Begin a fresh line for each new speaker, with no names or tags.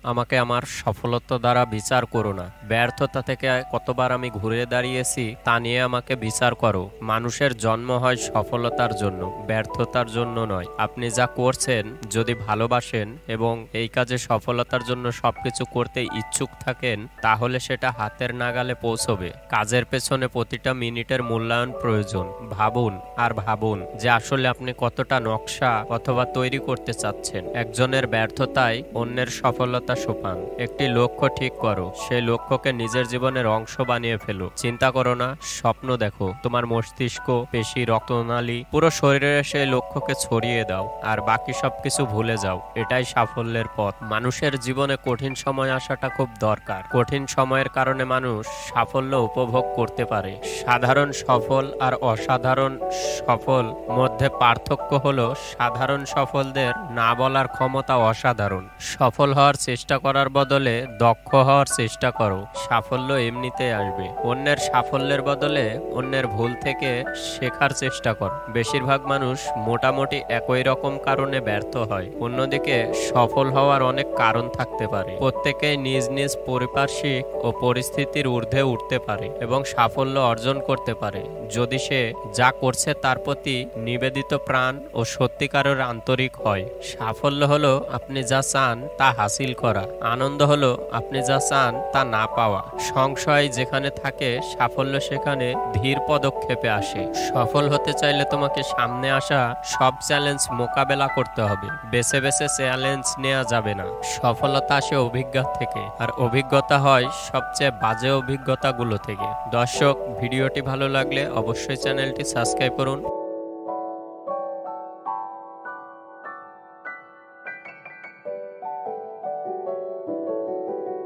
আমাকে আমার সফলতা দ্বারা বিচার করো না। ব্যর্থতা থেকে কতবার আমি ঘুরে দাঁড়িয়েছি তা নিয়ে আমাকে বিচার করো। মানুষের জন্ম হয় সফলতার জন্য, ব্যর্থতার জন্য নয়। আপনি যা করছেন যদি ভালোবাসেন এবং এই কাজে সফলতার জন্য সবকিছু করতে ইচ্ছুক থাকেন, তাহলে সেটা হাতের নাগালে পৌঁছবে। কাজের পেছনে প্রতিটা মিনিটের মূল্যায়ন প্রয়োজন। ভাবুন আর ভাবুন যে আসলে আপনি কতটা নকশা অথবা তৈরি করতে চাচ্ছেন। একজনের ব্যর্থতায় অন্যের সফলতা সোপান। একটি লক্ষ্য ঠিক করো, সেই লক্ষ্যকে নিজের জীবনের অংশ বানিয়ে ফেলো। চিন্তা করো না, স্বপ্ন দেখো। তোমার মস্তিষ্ক, পেশি, রক্তনালী, পুরো শরীরে সেই লক্ষ্যকে ছড়িয়ে দাও আর বাকি সবকিছু ভুলে যাও। এটাই সাফল্যের পথ। মানুষের জীবনে কঠিন সময় আসাটা খুব দরকার। কঠিন সময়ের কারণে মানুষ সাফল্য উপভোগ করতে পারে। সাধারণ সফল আর অসাধারণ সফল মধ্যে পার্থক্য হলো সাধারণ সফলদের না বলার ক্ষমতা অসাধারণ। সফল হওয়ার চেষ্টা করার বদলে দক্ষ হওয়ার চেষ্টা করো। সাফল্য এমনিতেই আসবে। অন্যের সাফল্যের বদলে অন্যের ভুল থেকে শেখার চেষ্টা করো। বেশিরভাগ মানুষ মোটামুটি একই রকম কারণে ব্যর্থ হয়। অন্যদিকে সফল হওয়ার অনেক কারণ থাকতে পারে। প্রত্যেকেই নিজ নিজ পারিপার্শ্বিক ও পরিস্থিতির ঊর্ধ্বে উঠতে পারে এবং সাফল্য অর্জন করতে পারে যদি সে যা করছে তার প্রতি নিবেদিত প্রাণ ও সত্যিকারের আন্তরিক হয়। সাফল্য হলো আপনি যা চান তা হাসিল করা। আনন্দ হলো আপনি যা চান তা না পাওয়া। সংশয় যেখানে থাকে, সাফল্য সেখানে ধীর পদক্ষেপে আসে। সফল হতে চাইলে তোমাকে সামনে আসা সব চ্যালেঞ্জ মোকাবেলা করতে হবে। বেছে বেছে চ্যালেঞ্জ নেওয়া যাবে না। সফলতা আসে অভিজ্ঞতা থেকে, আর অভিজ্ঞতা হয় সবচেয়ে বাজে অভিজ্ঞতাগুলো থেকে। দর্শক, ভিডিওটি ভালো লাগলে অবশ্যই চ্যানেলটি সাবস্ক্রাইব করুন।